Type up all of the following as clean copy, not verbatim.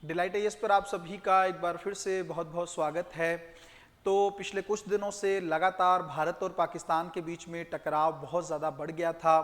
Delight as पर आप सभी का एक बार फिर से बहुत बहुत स्वागत है। तो पिछले कुछ दिनों से लगातार भारत और पाकिस्तान के बीच में टकराव बहुत ज़्यादा बढ़ गया था।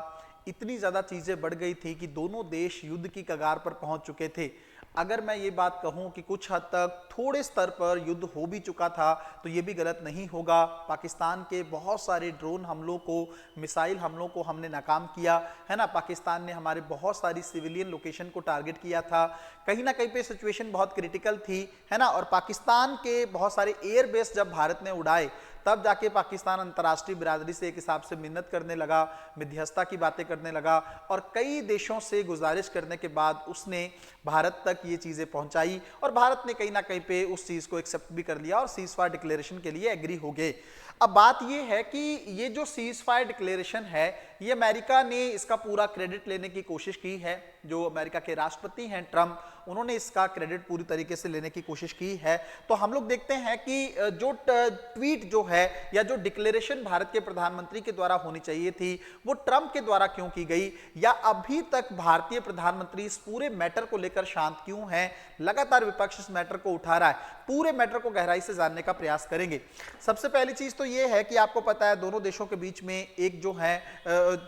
इतनी ज़्यादा चीज़ें बढ़ गई थी कि दोनों देश युद्ध की कगार पर पहुंच चुके थे। अगर मैं ये बात कहूं कि कुछ हद तक थोड़े स्तर पर युद्ध हो भी चुका था तो ये भी गलत नहीं होगा। पाकिस्तान के बहुत सारे ड्रोन हमलों को, मिसाइल हमलों को हमने नाकाम किया है ना। पाकिस्तान ने हमारे बहुत सारी सिविलियन लोकेशन को टारगेट किया था। कहीं ना कहीं पे सिचुएशन बहुत क्रिटिकल थी, है ना। और पाकिस्तान के बहुत सारे एयरबेस जब भारत ने उड़ाए तब जाके पाकिस्तान अंतर्राष्ट्रीय बिरादरी से एक हिसाब से मिन्नत करने लगा, मध्यस्थता की बातें करने लगा और कई देशों से गुजारिश करने के बाद उसने भारत तक ये चीज़ें पहुंचाई और भारत ने कहीं ना कहीं पे उस चीज़ को एक्सेप्ट भी कर लिया और सीज फायर डिक्लेरेशन के लिए एग्री हो गए। अब बात ये है कि ये जो सीज फायर डिक्लेरेशन है, ये अमेरिका ने इसका पूरा क्रेडिट लेने की कोशिश की है। जो अमेरिका के राष्ट्रपति हैं ट्रंप, उन्होंने इसका क्रेडिट पूरी तरीके से लेने की कोशिश की है। तो हम लोग देखते हैं कि जो ट्वीट जो है या जो डिक्लेरेशन भारत के प्रधानमंत्री के द्वारा होनी चाहिए थी वो ट्रंप के द्वारा क्यों की गई, या अभी तक भारतीय प्रधानमंत्री इस पूरे मैटर को लेकर शांत क्यों है। लगातार विपक्ष इस मैटर को उठा रहा है। पूरे मैटर को गहराई से जानने का प्रयास करेंगे। सबसे पहली चीज तो ये है कि आपको पता है दोनों देशों के बीच में एक जो है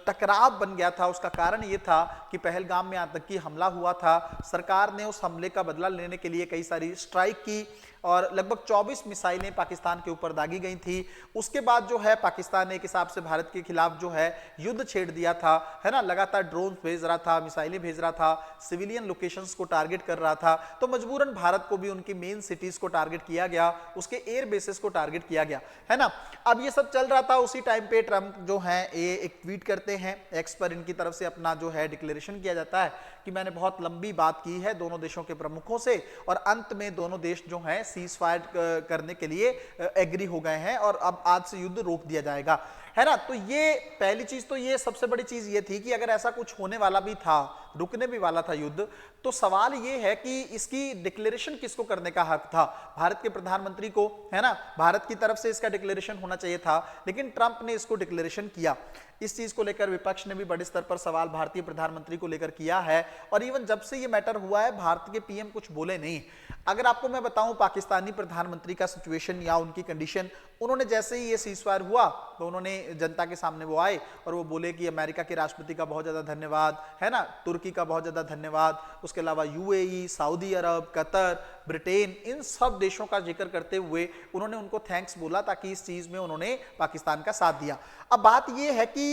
टकराव बन गया था। उसका कारण ये था कि पहलगाम में आतंकी हमला हुआ था। सरकार ने उस हमले का बदला लेने के लिए कई सारी स्ट्राइक की और लगभग 24 मिसाइलें पाकिस्तान के ऊपर दागी गई थी। उसके बाद जो है पाकिस्तान ने एक हिसाब से भारत के खिलाफ जो है युद्ध छेड़ दिया था, है ना। लगातार ड्रोन भेज रहा था, मिसाइलें भेज रहा था, सिविलियन लोकेशंस को टारगेट कर रहा था। तो मजबूरन भारत को भी उनकी मेन सिटीज को टारगेट किया गया, उसके एयर बेसिस को टारगेट किया गया, है ना। अब ये सब चल रहा था, उसी टाइम पे ट्रंप जो है ये एक ट्वीट करते हैं। एक्स पर इनकी तरफ से अपना जो है डिक्लेरेशन किया जाता है कि मैंने बहुत लंबी बात की है दोनों देशों के प्रमुखों से और अंत में दोनों देश जो हैं सीज फायर करने के लिए एग्री हो गए हैं और अब आज से युद्ध रोक दिया जाएगा, है ना। तो ये पहली चीज, तो ये सबसे बड़ी चीज ये थी कि अगर ऐसा कुछ होने वाला भी था, रुकने भी वाला था युद्ध, तो सवाल ये है कि इसकी डिक्लेरेशन किसको करने का हक था। भारत के प्रधानमंत्री को, है ना। भारत की तरफ से इसका डिक्लेरेशन होना चाहिए था, लेकिन ट्रंप ने इसको डिक्लेरेशन किया। इस चीज को लेकर विपक्ष ने भी बड़े स्तर पर सवाल भारतीय प्रधानमंत्री को लेकर किया है और इवन जब से ये मैटर हुआ है भारत के पीएम कुछ बोले नहीं। अगर आपको मैं बताऊं पाकिस्तानी प्रधानमंत्री का सिचुएशन या उनकी कंडीशन, उन्होंने जैसे ही ये सीजफायर हुआ तो उन्होंने जनता के सामने वो आए और वो बोले कि अमेरिका के राष्ट्रपति का बहुत ज्यादा धन्यवाद, है ना, तुर्की का बहुत ज्यादा धन्यवाद, उसके अलावा यूएई, सऊदी अरब, कतर, ब्रिटेन, इन सब देशों का जिक्र करते हुए उन्होंने उनको थैंक्स बोला ताकि इस चीज में उन्होंने पाकिस्तान का साथ दिया। अब बात यह है कि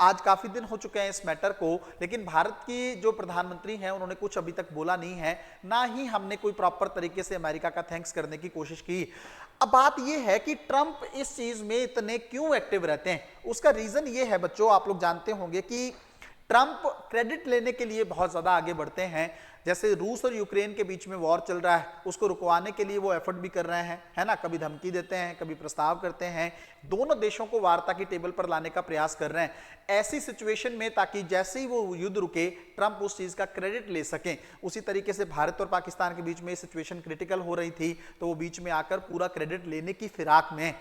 आज काफी दिन हो चुके हैं इस मैटर को, लेकिन भारत की जो प्रधानमंत्री हैं उन्होंने कुछ अभी तक बोला नहीं है, ना ही हमने कोई प्रॉपर तरीके से अमेरिका का थैंक्स करने की कोशिश की। अब बात यह है कि ट्रंप इस चीज में इतने क्यों एक्टिव रहते हैं। उसका रीजन ये है बच्चों, आप लोग जानते होंगे कि ट्रंप क्रेडिट लेने के लिए बहुत ज्यादा आगे बढ़ते हैं। जैसे रूस और यूक्रेन के बीच में वॉर चल रहा है, उसको रुकवाने के लिए वो एफर्ट भी कर रहे हैं, है ना। कभी धमकी देते हैं, कभी प्रस्ताव करते हैं, दोनों देशों को वार्ता की टेबल पर लाने का प्रयास कर रहे हैं ऐसी सिचुएशन में, ताकि जैसे ही वो युद्ध रुके ट्रंप उस चीज का क्रेडिट ले सकें। उसी तरीके से भारत और पाकिस्तान के बीच में सिचुएशन क्रिटिकल हो रही थी तो वो बीच में आकर पूरा क्रेडिट लेने की फिराक में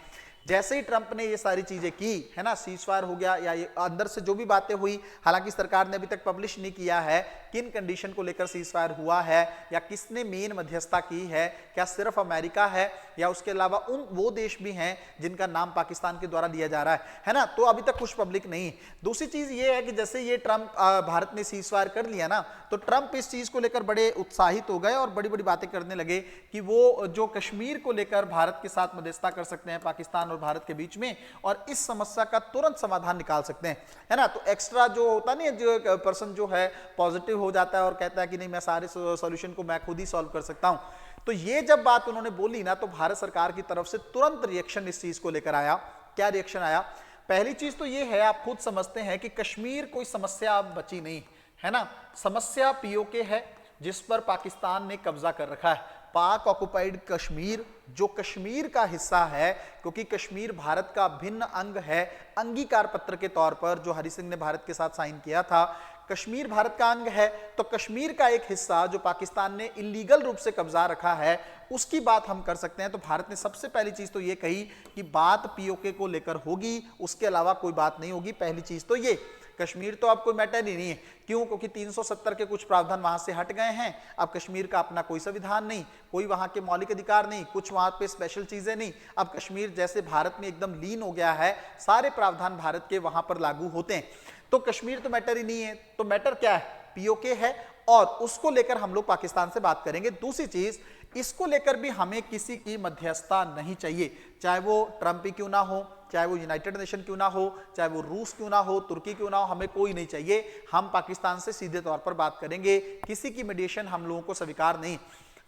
जैसे ही ट्रंप ने ये सारी चीजें की, है ना, सीजफायर हो गया या ये अंदर से जो भी बातें हुई, हालांकि सरकार ने अभी तक पब्लिश नहीं किया है किन कंडीशन को लेकर सीजफायर हुआ है या किसने मेन मध्यस्थता की है, क्या सिर्फ अमेरिका है या उसके अलावा वो देश भी हैं जिनका नाम पाकिस्तान के द्वारा लिया जा रहा है ना। तो अभी तक कुछ पब्लिक नहीं। दूसरी चीज ये है कि जैसे ये ट्रंप भारत ने सीजफायर कर लिया ना, तो ट्रंप इस चीज को लेकर बड़े उत्साहित हो गए और बड़ी बड़ी बातें करने लगे कि वो जो कश्मीर को लेकर भारत के साथ मध्यस्थता कर सकते हैं पाकिस्तान और भारत के बीच में और इस समस्या का तुरंत समाधान निकाल सकते हैं, है ना। तो एक्स्ट्रा जो होता नहीं, जो पर्सन जो है पॉजिटिव हो जाता है और कहता है कि नहीं मैं सारे सॉल्यूशन को मैं खुद ही सॉल्व कर सकता हूं। तो ये जब बात उन्होंने बोली ना, तो भारत सरकार की तरफ से तुरंत रिएक्शन इस चीज को लेकर आया। क्या रिएक्शन आया? पहली चीज तो ये है, आप खुद समझते हैं कि कश्मीर कोई समस्या अब बची नहीं, है ना। समस्या पीओके है जिस पर पाकिस्तान ने कब्जा कर रखा है। पाक ऑक्युपाइड कश्मीर, जो कश्मीर का हिस्सा है, क्योंकि कश्मीर भारत का भिन्न अंग है, अंगीकार पत्र के तौर पर जो हरि सिंह ने भारत के साथ साइन किया था, कश्मीर भारत का अंग है। तो कश्मीर का एक हिस्सा जो पाकिस्तान ने इलीगल रूप से कब्जा रखा है, उसकी बात हम कर सकते हैं। तो भारत ने सबसे पहली चीज तो ये कही कि बात पीओके को लेकर होगी, उसके अलावा कोई बात नहीं होगी। पहली चीज तो ये कश्मीर तो अब कोई मैटर ही नहीं है। क्यों? क्योंकि 370 के कुछ प्रावधान वहां से हट गए हैं। अब कश्मीर का अपना कोई संविधान नहीं, कोई वहां के मौलिक अधिकार नहीं, कुछ वहां पे स्पेशल चीजें नहीं। अब कश्मीर जैसे भारत में एकदम लीन हो गया है, सारे प्रावधान भारत के वहां पर लागू होते हैं। तो कश्मीर तो मैटर ही नहीं है। तो मैटर क्या है? पीओके है, और उसको लेकर हम लोग पाकिस्तान से बात करेंगे। दूसरी चीज, इसको लेकर भी हमें किसी की मध्यस्थता नहीं चाहिए, चाहे वो ट्रंप ही क्यों ना हो, चाहे वो यूनाइटेड नेशन क्यों ना हो, चाहे वो रूस क्यों ना हो, तुर्की क्यों ना हो, हमें कोई नहीं चाहिए। हम पाकिस्तान से सीधे तौर पर बात करेंगे, किसी की मीडिएशन हम लोगों को स्वीकार नहीं।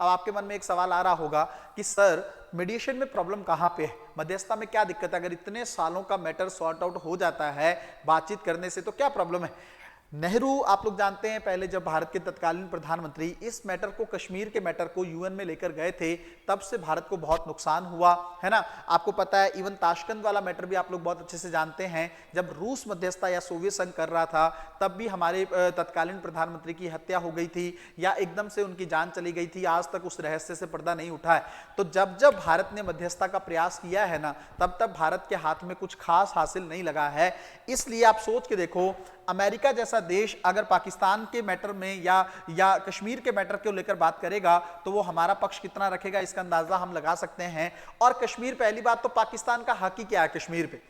अब आपके मन में एक सवाल आ रहा होगा कि सर मीडिएशन में प्रॉब्लम कहां पे है, मध्यस्थता में क्या दिक्कत है? अगर इतने सालों का मैटर सॉर्ट आउट हो जाता है बातचीत करने से, तो क्या प्रॉब्लम है? नेहरू, आप लोग जानते हैं, पहले जब भारत के तत्कालीन प्रधानमंत्री इस मैटर को, कश्मीर के मैटर को यूएन में लेकर गए थे, तब से भारत को बहुत नुकसान हुआ है ना। आपको पता है, इवन ताशकंद वाला मैटर भी आप लोग बहुत अच्छे से जानते हैं। जब रूस मध्यस्थता या सोवियत संघ कर रहा था, तब भी हमारे तत्कालीन प्रधानमंत्री की हत्या हो गई थी या एकदम से उनकी जान चली गई थी। आज तक उस रहस्य से पर्दा नहीं उठा है। तो जब जब भारत ने मध्यस्थता का प्रयास किया है ना, तब तब भारत के हाथ में कुछ खास हासिल नहीं लगा है। इसलिए आप सोच के देखो, अमेरिका जैसा देश अगर पाकिस्तान के मैटर में या कश्मीर के मैटर को लेकर बात करेगा, तो वो हमारा पक्ष कितना रखेगा, इसका अंदाजा हम लगा सकते हैं। और कश्मीर, पहली बात तो पाकिस्तान का हक ही क्या है कश्मीर पे?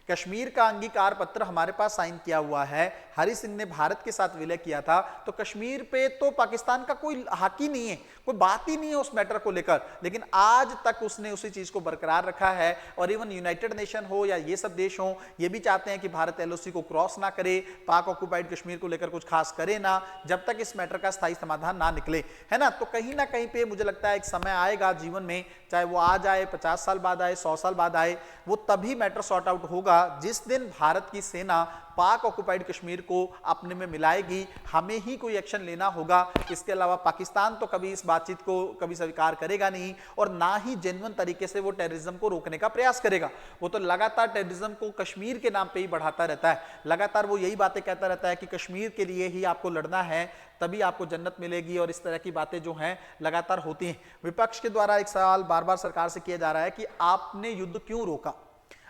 कश्मीर का अंगीकार पत्र हमारे पास साइन किया हुआ है, हरि सिंह ने भारत के साथ विलय किया था। तो कश्मीर पे तो पाकिस्तान का कोई हक ही नहीं है, कोई बात ही नहीं है उस मैटर को लेकर। लेकिन आज तक उसने उसी चीज को बरकरार रखा है। और इवन यूनाइटेड नेशन हो या ये सब देश हो, ये भी चाहते हैं कि भारत एलओसी को क्रॉस ना करे, पाक ऑक्युपाइड कश्मीर को लेकर कुछ खास करे ना, जब तक इस मैटर का स्थायी समाधान ना निकले, है ना। तो कहीं ना कहीं पे मुझे लगता है एक समय आएगा जीवन में, चाहे वो आज आए, 50 साल बाद आए, 100 साल बाद आए, वो तभी मैटर सॉर्ट आउट होगा जिस दिन भारत की सेना पाक ऑक्युपाइड कश्मीर को अपने में मिलाएगी। हमें ही कोई एक्शन लेना होगा। इसके अलावा पाकिस्तान तो कभी इस बातचीत को कभी स्वीकार करेगा नहीं, और ना ही जेन्युइन तरीके से वो टेररिज्म को रोकने का प्रयास करेगा। वो तो लगातार टेररिज्म को कश्मीर के नाम पे ही बढ़ाता रहता है। लगातार वो यही बातें कहता रहता है कि कश्मीर के लिए ही आपको लड़ना है, तभी आपको जन्नत मिलेगी, और इस तरह की बातें जो हैं लगातार होती हैं। विपक्ष के द्वारा एक सवाल बार बार सरकार से किया जा रहा है कि आपने युद्ध क्यों रोका?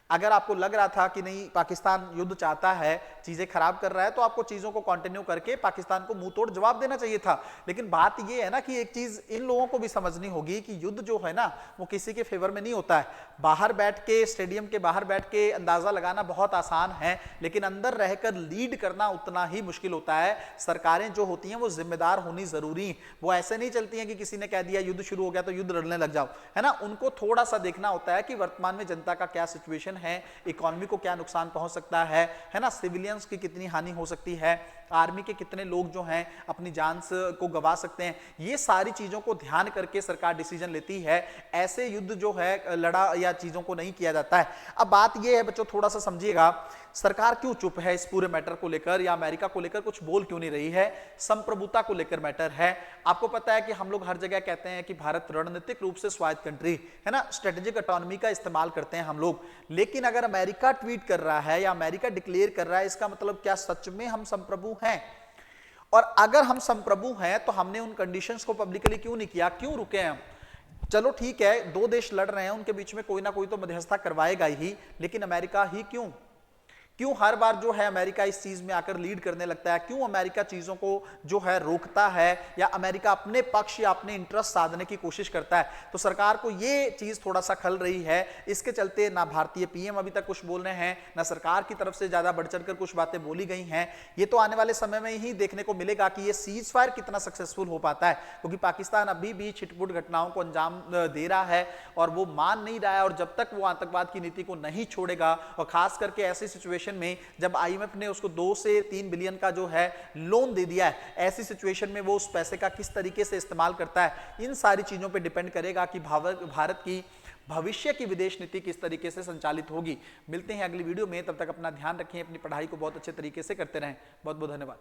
अगर आपको लग रहा था कि नहीं पाकिस्तान युद्ध चाहता है, चीजें खराब कर रहा है, तो आपको चीजों को कंटिन्यू करके पाकिस्तान को मुंह तोड़ जवाब देना चाहिए था। लेकिन बात ये है ना कि एक चीज इन लोगों को भी समझनी होगी कि युद्ध जो है ना, वो किसी के फेवर में नहीं होता है। बाहर बैठ के, स्टेडियम के बाहर बैठ के अंदाजा लगाना बहुत आसान है, लेकिन अंदर रहकर लीड करना उतना ही मुश्किल होता है। सरकारें जो होती हैं वो जिम्मेदार होनी जरूरी है। वो ऐसे नहीं चलती हैं कि किसी ने कह दिया युद्ध शुरू हो गया तो युद्ध लड़ने लग जाओ, है ना। उनको थोड़ा सा देखना होता है कि वर्तमान में जनता का क्या सिचुएशन है, इकोनॉमी को क्या नुकसान पहुंच सकता है ना, सिविलियंस की कितनी हानि हो सकती है, आर्मी के कितने लोग जो हैं अपनी जान को गंवा सकते हैं। ये सारी चीजों को ध्यान करके सरकार डिसीजन लेती है। ऐसे युद्ध जो है लड़ा या चीजों को नहीं किया जाता है। अब बात ये है बच्चों, थोड़ा सा समझिएगा, सरकार क्यों चुप है इस पूरे मैटर को लेकर, या अमेरिका को लेकर कुछ बोल क्यों नहीं रही है? संप्रभुता को लेकर मैटर है। आपको पता है कि हम लोग हर जगह कहते हैं कि भारत रणनीतिक रूप से स्वायत्त कंट्री है ना, स्ट्रेटेजिक ऑटोनॉमी का इस्तेमाल करते हैं हम लोग। लेकिन अगर अमेरिका ट्वीट कर रहा है या अमेरिका डिक्लेयर कर रहा है, इसका मतलब क्या सच में हम संप्रभु हैं? और अगर हम संप्रभु हैं तो हमने उन कंडीशंस को पब्लिकली क्यों नहीं किया? क्यों रुके हैं हम? चलो ठीक है, दो देश लड़ रहे हैं, उनके बीच में कोई ना कोई तो मध्यस्थता करवाएगा ही, लेकिन अमेरिका ही क्यों? क्यों हर बार जो है अमेरिका इस चीज में आकर लीड करने लगता है? क्यों अमेरिका चीजों को जो है रोकता है, या अमेरिका अपने पक्ष या अपने इंटरेस्ट साधने की कोशिश करता है? तो सरकार को ये चीज थोड़ा सा खल रही है। इसके चलते ना भारतीय पीएम अभी तक कुछ बोल रहे हैं, ना सरकार की तरफ से ज्यादा बढ़ चढ़कर कुछ बातें बोली गई हैं। ये तो आने वाले समय में ही देखने को मिलेगा कि ये सीज फायर कितना सक्सेसफुल हो पाता है, क्योंकि पाकिस्तान अभी भी छिटपुट घटनाओं को अंजाम दे रहा है और वो मान नहीं रहा है। और जब तक वो आतंकवाद की नीति को नहीं छोड़ेगा, और खास करके ऐसी सिचुएशन में जब आईएमएफ ने उसको 2 से 3 बिलियन का जो है लोन दे दिया है, ऐसी सिचुएशन में वो उस पैसे का किस तरीके से इस्तेमाल करता है, इन सारी चीजों पे डिपेंड करेगा कि भारत की भविष्य की विदेश नीति किस तरीके से संचालित होगी। मिलते हैं अगली वीडियो में, तब तक अपना ध्यान रखें, अपनी पढ़ाई को बहुत अच्छे तरीके से करते रहें। बहुत बहुत धन्यवाद।